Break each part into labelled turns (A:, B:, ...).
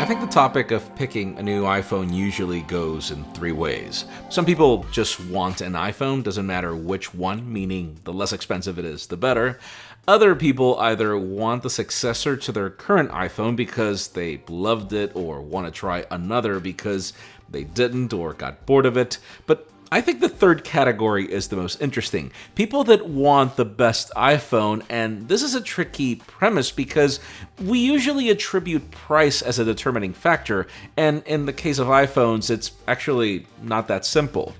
A: I think the topic of picking a new iPhone usually goes in three ways. Some people just want an iPhone, doesn't matter which one, meaning the less expensive it is, the better. Other people either want the successor to their current iPhone because they loved it or want to try another because they didn't or got bored of it. But I think the third category is the most interesting. People that want the best iPhone, and this is a tricky premise because we usually attribute price as a determining factor, and in the case of iPhones, it's actually not that simple.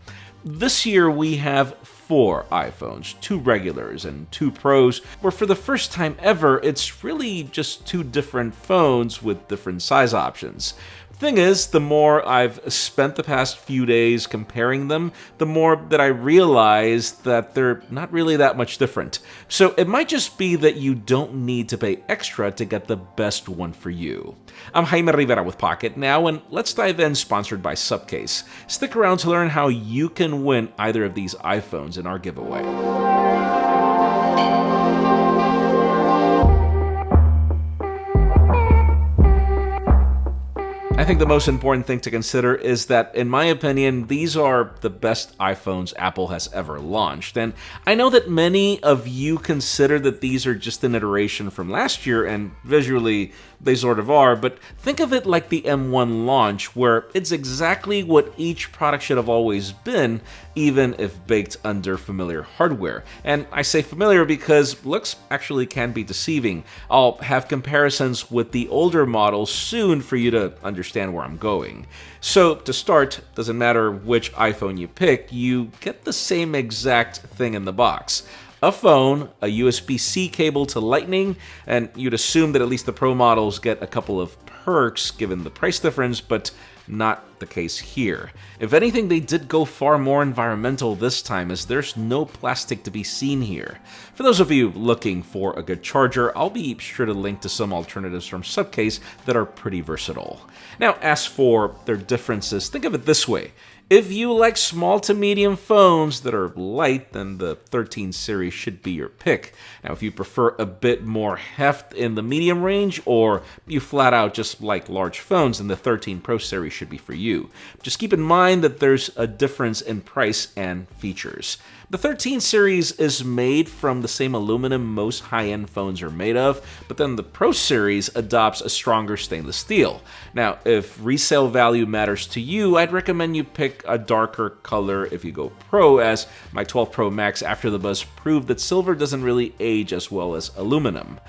A: This year we have 4 iPhones, 2 regulars and 2 Pros, where for the first time ever, it's really just 2 different phones with different size options. Thing is, the more I've spent the past few days comparing them, the more that I realize that they're not really that much different. So it might just be that you don't need to pay extra to get the best one for you. I'm Jaime Rivera with Pocketnow, and let's dive in, sponsored by Subcase. Stick around to learn how you can win either of these iPhones in our giveaway. I think the most important thing to consider is that, in my opinion, these are the best iPhones Apple has ever launched. And I know that many of you consider that these are just an iteration from last year, and visually they sort of are, but think of it like the M1 launch, where it's exactly what each product should have always been, even if baked under familiar hardware. And I say familiar because looks actually can be deceiving. I'll have comparisons with the older models soon for you to understand where I'm going. So to start, doesn't matter which iPhone you pick, you get the same exact thing in the box. A phone, a USB-C cable to Lightning, and you'd assume that at least the Pro models get a couple of perks given the price difference, but not the case here. If anything, they did go far more environmental this time, as there's no plastic to be seen here. For those of you looking for a good charger, I'll be sure to link to some alternatives from Subcase that are pretty versatile. Now, as for their differences, think of it this way. If you like small to medium phones that are light, then the 13 series should be your pick. Now, if you prefer a bit more heft in the medium range, or you flat out just like large phones, then the 13 Pro series should be for you. Just keep in mind that there's a difference in price and features. The 13 series is made from the same aluminum most high-end phones are made of, but then the Pro series adopts a stronger stainless steel. Now, if resale value matters to you, I'd recommend you pick a darker color if you go Pro, as my 12 Pro Max After the Buzz proved that silver doesn't really age as well as aluminum.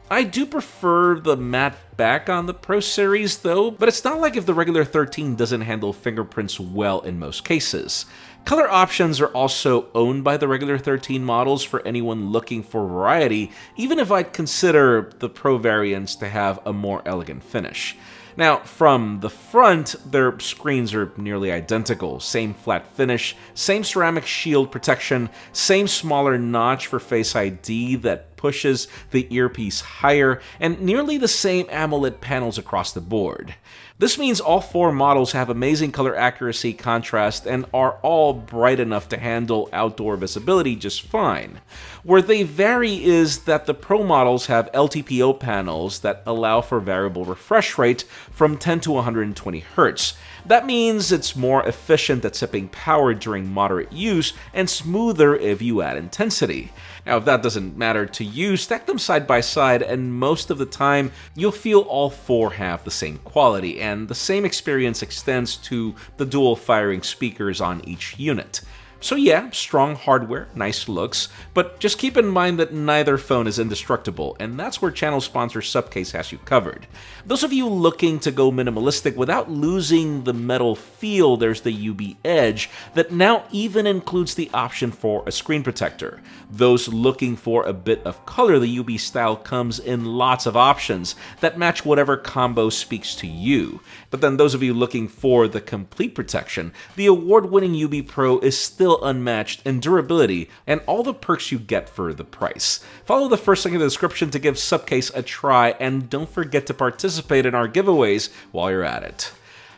A: I do prefer the matte back on the Pro series though, but it's not like if the regular 13 doesn't handle fingerprints well in most cases. Color options are also owned by the regular 13 models for anyone looking for variety, even if I'd consider the Pro variants to have a more elegant finish. Now, from the front, their screens are nearly identical. Same flat finish, same ceramic shield protection, same smaller notch for Face ID that pushes the earpiece higher, and nearly the same AMOLED panels across the board. This means all 4 models have amazing color accuracy, contrast, and are all bright enough to handle outdoor visibility just fine. Where they vary is that the Pro models have LTPO panels that allow for variable refresh rate from 10 to 120 Hz. That means it's more efficient at sipping power during moderate use and smoother if you add intensity. Now, if that doesn't matter to you, stack them side by side, and most of the time, you'll feel all 4 have the same quality, and the same experience extends to the dual firing speakers on each unit. So yeah, strong hardware, nice looks, but just keep in mind that neither phone is indestructible, and that's where channel sponsor Subcase has you covered. Those of you looking to go minimalistic without losing the metal feel, there's the UB Edge that now even includes the option for a screen protector. Those looking for a bit of color, the UB style comes in lots of options that match whatever combo speaks to you. But then those of you looking for the complete protection, the award-winning UB Pro is still unmatched in durability and all the perks you get for the price. Follow the first link in the description to give Subcase a try, and don't forget to participate in our giveaways while you're at it.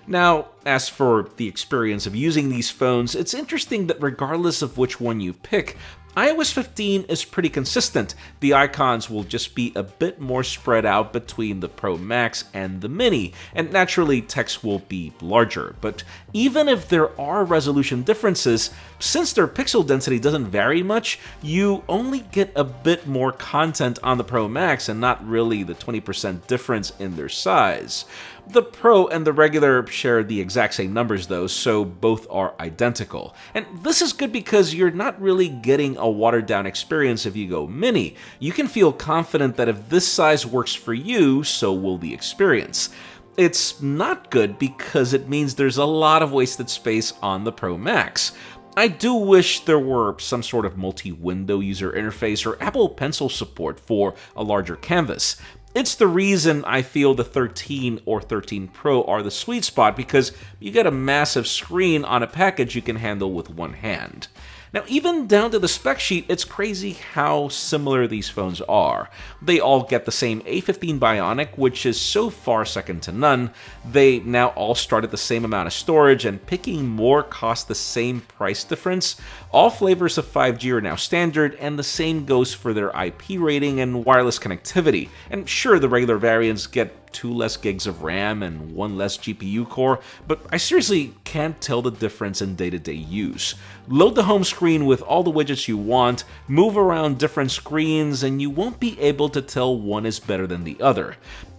A: Now, as for the experience of using these phones, it's interesting that regardless of which one you pick, iOS 15 is pretty consistent. The icons will just be a bit more spread out between the Pro Max and the Mini, and naturally text will be larger. But even if there are resolution differences, since their pixel density doesn't vary much, you only get a bit more content on the Pro Max and not really the 20% difference in their size. The Pro and the regular share the exact same numbers though, so both are identical. And this is good because you're not really getting a watered down experience if you go Mini. You can feel confident that if this size works for you, so will the experience. It's not good because it means there's a lot of wasted space on the Pro Max. I do wish there were some sort of multi-window user interface or Apple Pencil support for a larger canvas. It's the reason I feel the 13 or 13 Pro are the sweet spot, because you get a massive screen on a package you can handle with one hand. Now, even down to the spec sheet, it's crazy how similar these phones are. They all get the same A15 Bionic, which is so far second to none. They now all start at the same amount of storage, and picking more costs the same price difference. All flavors of 5G are now standard, and the same goes for their IP rating and wireless connectivity. And sure, the regular variants get 2 less gigs of RAM and 1 less GPU core, but I seriously can't tell the difference in day-to-day use. Load the home screen with all the widgets you want, move around different screens, and you won't be able to tell one is better than the other.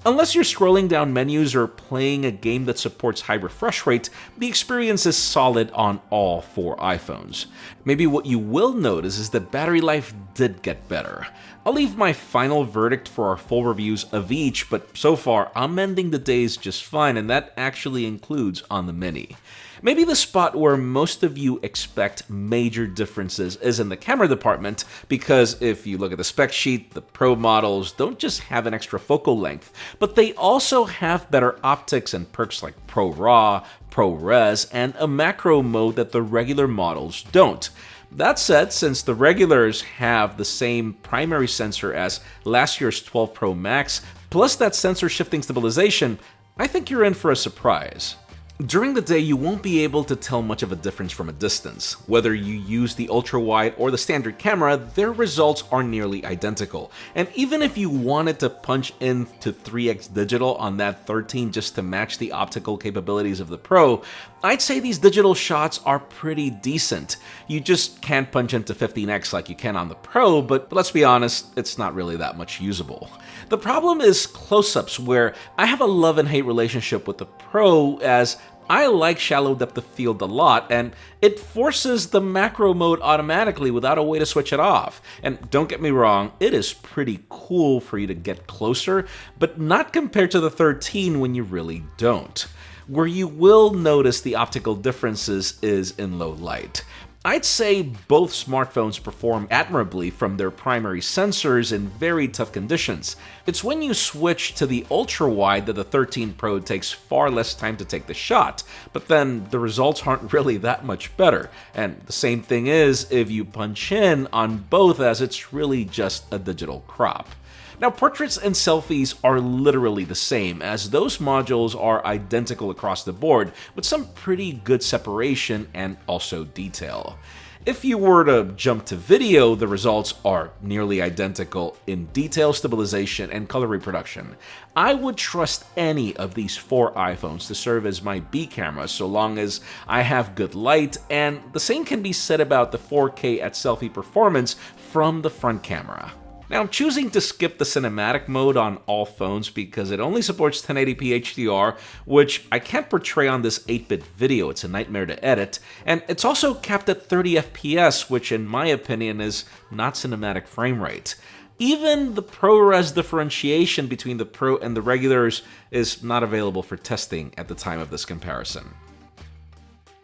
A: Unless you're scrolling down menus or playing a game that supports high refresh rate, the experience is solid on all 4 iPhones. Maybe what you will notice is that battery life did get better. I'll leave my final verdict for our full reviews of each, but so far I'm ending the days just fine, and that actually includes on the Mini. Maybe the spot where most of you expect major differences is in the camera department, because if you look at the spec sheet, the Pro models don't just have an extra focal length, but they also have better optics and perks like Pro RAW, Pro Res, and a macro mode that the regular models don't. That said, since the regulars have the same primary sensor as last year's 12 Pro Max, plus that sensor shifting stabilization, I think you're in for a surprise. During the day, you won't be able to tell much of a difference from a distance. Whether you use the ultra-wide or the standard camera, their results are nearly identical. And even if you wanted to punch into 3x digital on that 13 just to match the optical capabilities of the Pro, I'd say these digital shots are pretty decent. You just can't punch into 15x like you can on the Pro, but let's be honest, it's not really that much usable. The problem is close-ups, where I have a love and hate relationship with the Pro, as I like shallow depth of field a lot, and it forces the macro mode automatically without a way to switch it off. And don't get me wrong, it is pretty cool for you to get closer, but not compared to the 13 when you really don't. Where you will notice the optical differences is in low light. I'd say both smartphones perform admirably from their primary sensors in very tough conditions. It's when you switch to the ultra-wide that the 13 Pro takes far less time to take the shot, but then the results aren't really that much better. And the same thing is if you punch in on both, as it's really just a digital crop. Now, portraits and selfies are literally the same, as those modules are identical across the board, with some pretty good separation and also detail. If you were to jump to video, the results are nearly identical in detail, stabilization, and color reproduction. I would trust any of these 4 iPhones to serve as my B camera so long as I have good light, and the same can be said about the 4K at selfie performance from the front camera. Now, I'm choosing to skip the cinematic mode on all phones because it only supports 1080p HDR, which I can't portray on this 8-bit video, it's a nightmare to edit, and it's also capped at 30 FPS, which in my opinion is not cinematic frame rate. Even the ProRes differentiation between the Pro and the regulars is not available for testing at the time of this comparison.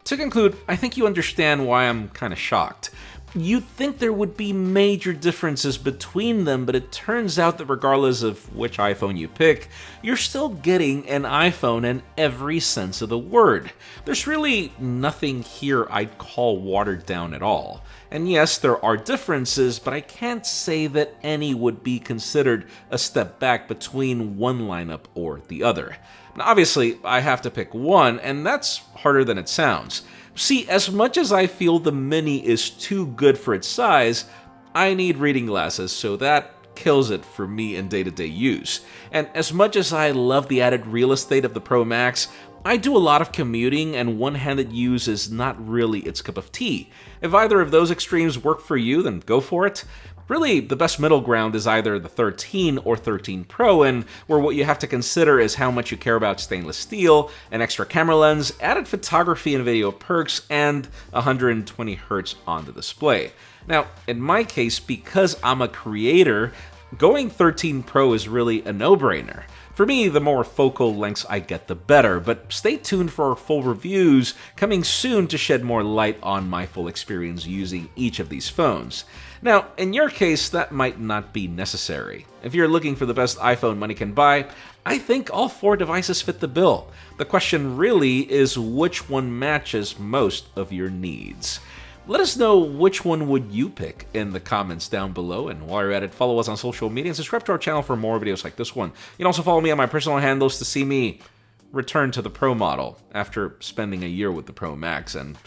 A: To conclude, I think you understand why I'm kinda shocked. You'd think there would be major differences between them, but it turns out that regardless of which iPhone you pick, you're still getting an iPhone in every sense of the word. There's really nothing here I'd call watered down at all. And yes, there are differences, but I can't say that any would be considered a step back between one lineup or the other. Now, obviously, I have to pick one, and that's harder than it sounds. See, as much as I feel the Mini is too good for its size, I need reading glasses, so that kills it for me in day-to-day use. And as much as I love the added real estate of the Pro Max, I do a lot of commuting, and one-handed use is not really its cup of tea. If either of those extremes work for you, then go for it. Really, the best middle ground is either the 13 or 13 Pro, and where what you have to consider is how much you care about stainless steel, an extra camera lens, added photography and video perks, and 120Hz on the display. Now, in my case, because I'm a creator, going 13 Pro is really a no-brainer. For me, the more focal lengths I get, the better, but stay tuned for our full reviews coming soon to shed more light on my full experience using each of these phones. Now, in your case, that might not be necessary. If you're looking for the best iPhone money can buy, I think all 4 devices fit the bill. The question really is which one matches most of your needs. Let us know which one would you pick in the comments down below, and while you're at it, follow us on social media and subscribe to our channel for more videos like this one. You can also follow me on my personal handles to see me return to the Pro model after spending a year with the Pro Max and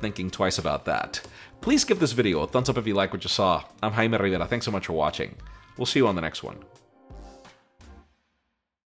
A: thinking twice about that. Please give this video a thumbs up if you like what you saw. I'm Jaime Rivera. Thanks so much for watching. We'll see you on the next one.